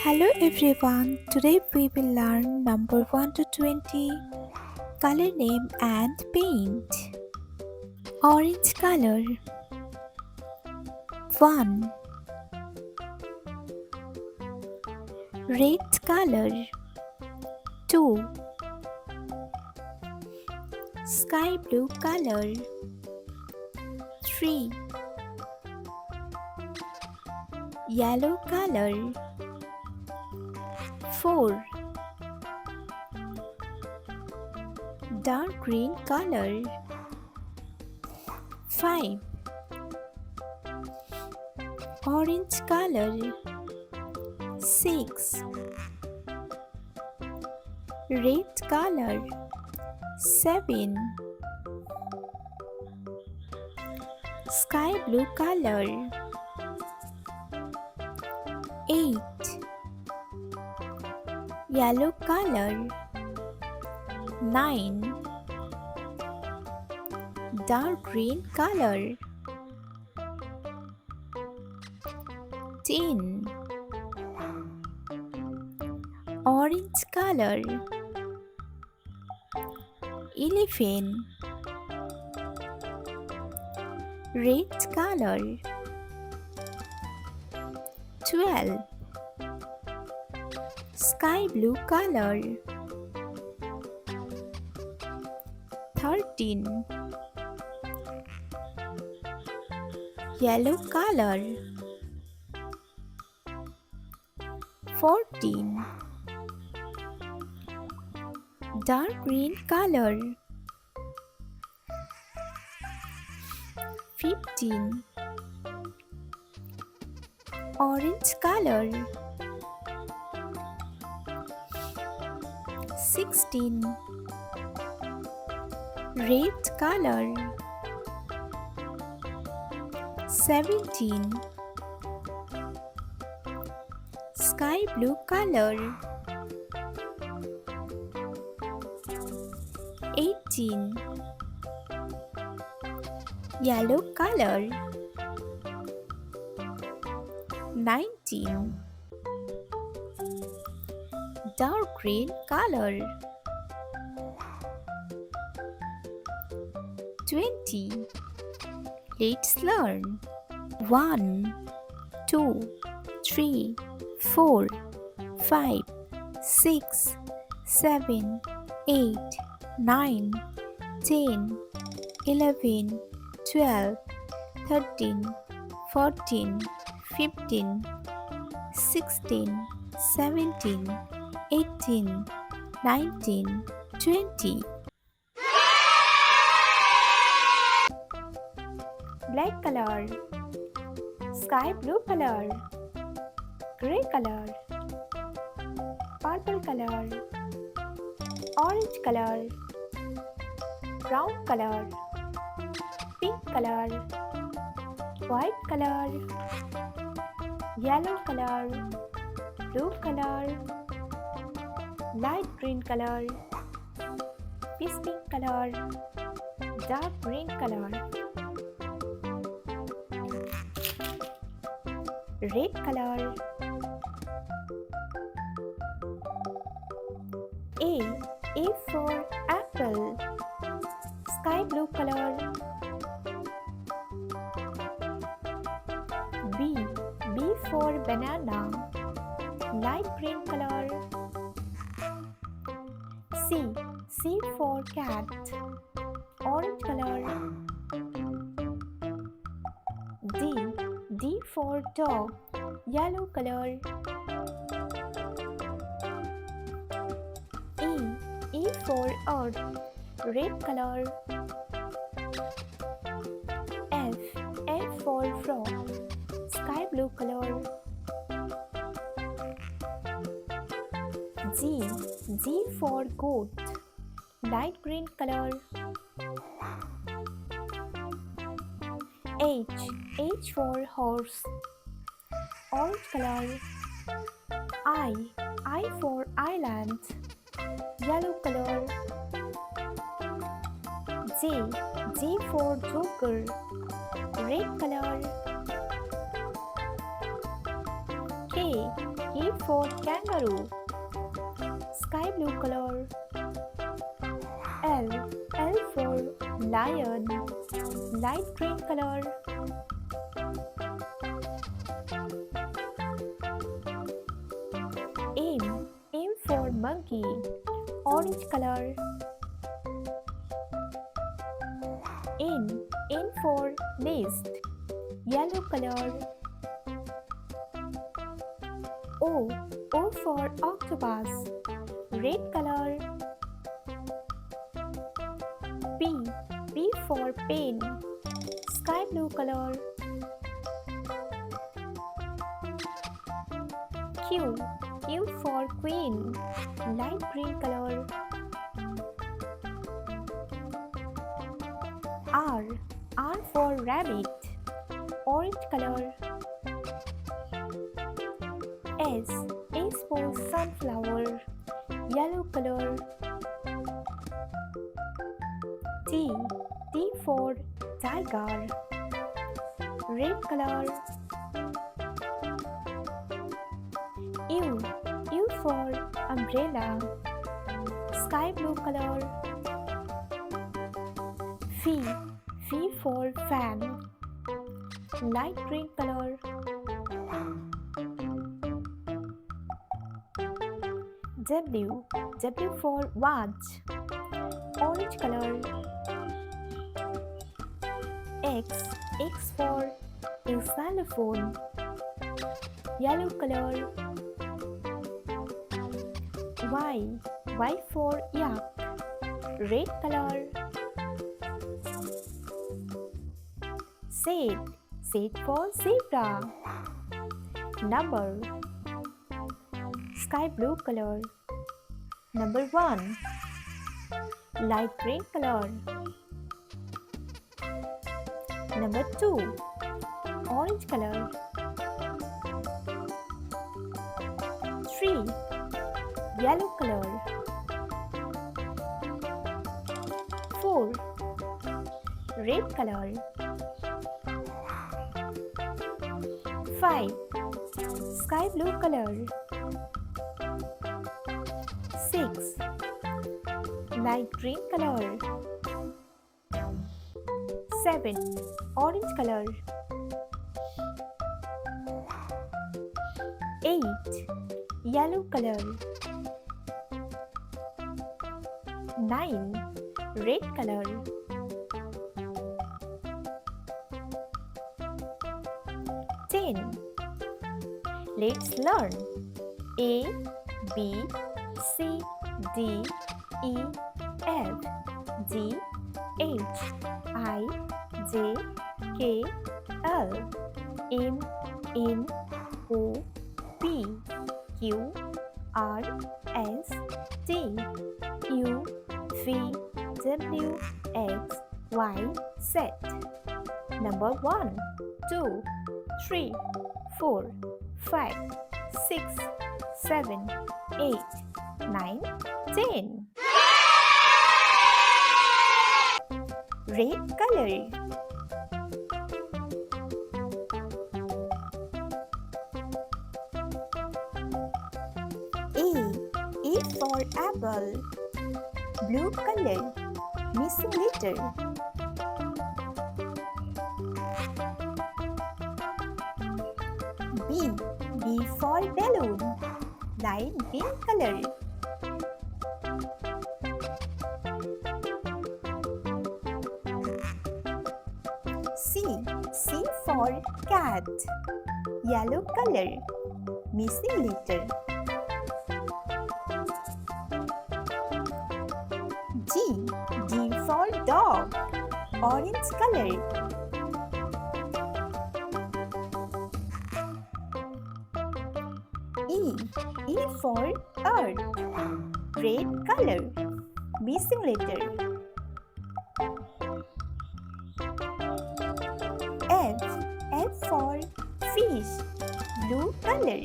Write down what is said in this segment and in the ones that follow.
Hello everyone, today we will learn number 1 to 20, color name and paint. Orange color 1. Red color 2. Sky blue color 3. Yellow color 4. Dark green color 5. Orange color 6. Red color 7. Sky blue color 8. Yellow color 9. Dark green color 10. Orange color 11. Red color 12. Sky blue color 13. Yellow color 14. Dark green color 15. Orange color 16. Red color 17. Sky blue color 18. Yellow color 19. Dark green color 20. Let's learn. 1, 2, 3, 4, 5, 6, 7, 8, 9, 10, 11, 12, 13, 14, 15, 16, 17, 18, 19, 20. Black color, sky blue color, gray color, purple color, orange color, brown color, pink color, white color, yellow color, blue color, light green color, peach pink color, dark green color, red color. A for apple, sky blue color. B for banana, light green color. C for cat, orange color. D for dog, yellow color. E for earth, red color. F for frog, sky blue color. G for goat, light green color. H for horse, orange color. I for island, yellow color. J for joker, red color. K for kangaroo, sky blue color. L for lion, light green color. M for monkey, orange color. N for nest, yellow color. O for octopus, red color. P for pen, sky blue color. Q for queen, light green color. R for rabbit, orange color. S for sunflower, yellow color. T for tiger, red color. U for umbrella, sky blue color. V for fan, light green color. W for watch, orange color. X for xylophone, yellow color. Y for yak, red color. Z for zebra. Number, sky blue color. Number 1, light green color. Number 2, orange color. 3, yellow color. 4, red color. 5, sky blue color. 6, light green color. 7, orange color. 8, yellow color. 9, red color. 10. Let's learn A, B, C, D, E, F, G, H, I, J, K, L, M, N, O, P, Q, R, S, T, U, V, W, X, Y, Z. Number 1, 2, 3, 4, 5, 6, 7, 8, 9, 10. Red color. A for apple, blue color, missing letter. B for balloon, light green color. C for cat, yellow color, missing letter. D for dog, orange color. E for earth, red color, missing letter. F for fish, blue color.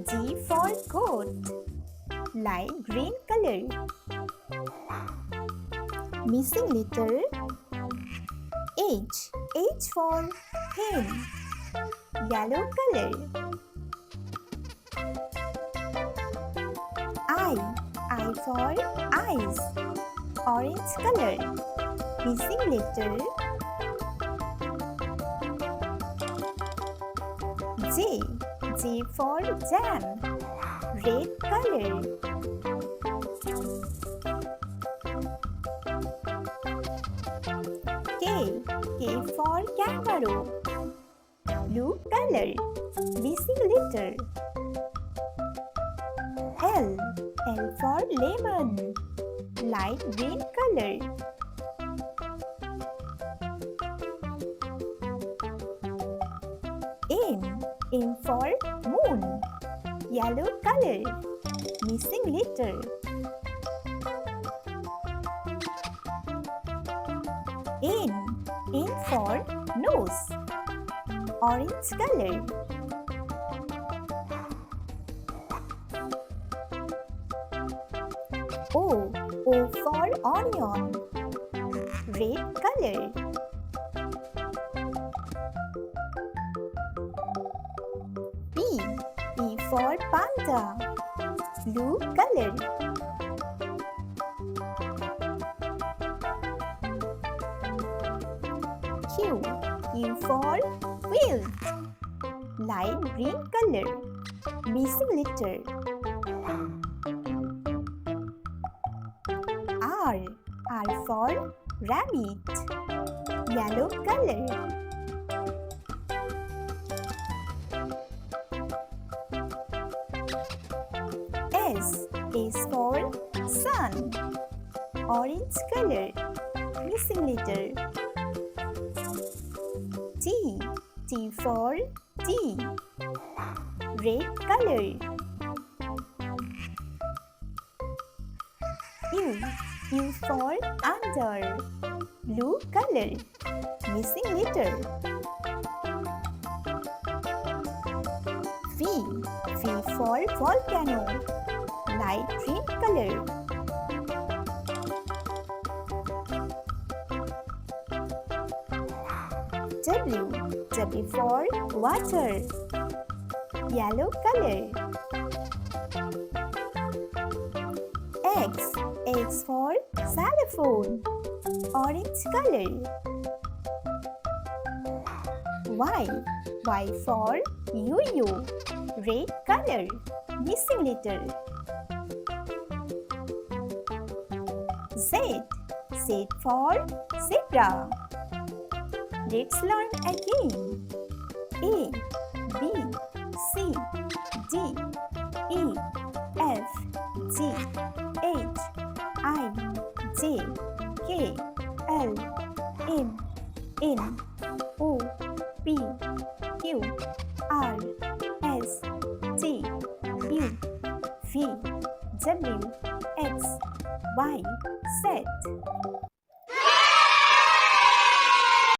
G for goat, light green color. Missing letter H. H for hen. Yellow color. I. I for eyes. Orange color. Missing letter J. J for jam. Red color. K. K for kangaroo. Blue color. Missing letter L. L for lemon. Light green color. M. M for moon. Yellow color. Missing letter N. N for nose. Orange color. O. O for onion. Red color. P. P for panda. Blue color. Q. Q for quilt. Light green color. Missing letter R. R for rabbit. Yellow color. S. S for sun. Orange color. Missing letter T. T for tea. Red color. U. U for under. Blue color. Missing letter V. V for volcano. Light green color. W. W for water. Yellow color. X. X for xylophone. Orange color. Y. Y for yo-yo. Red color. Missing letter Z. Z for zebra. Let's learn again. A, B, C, D, E, F, G, H, I, J, K, L, M, N, O, P, Q, R, S, T, U, V, W, X, Y, Z.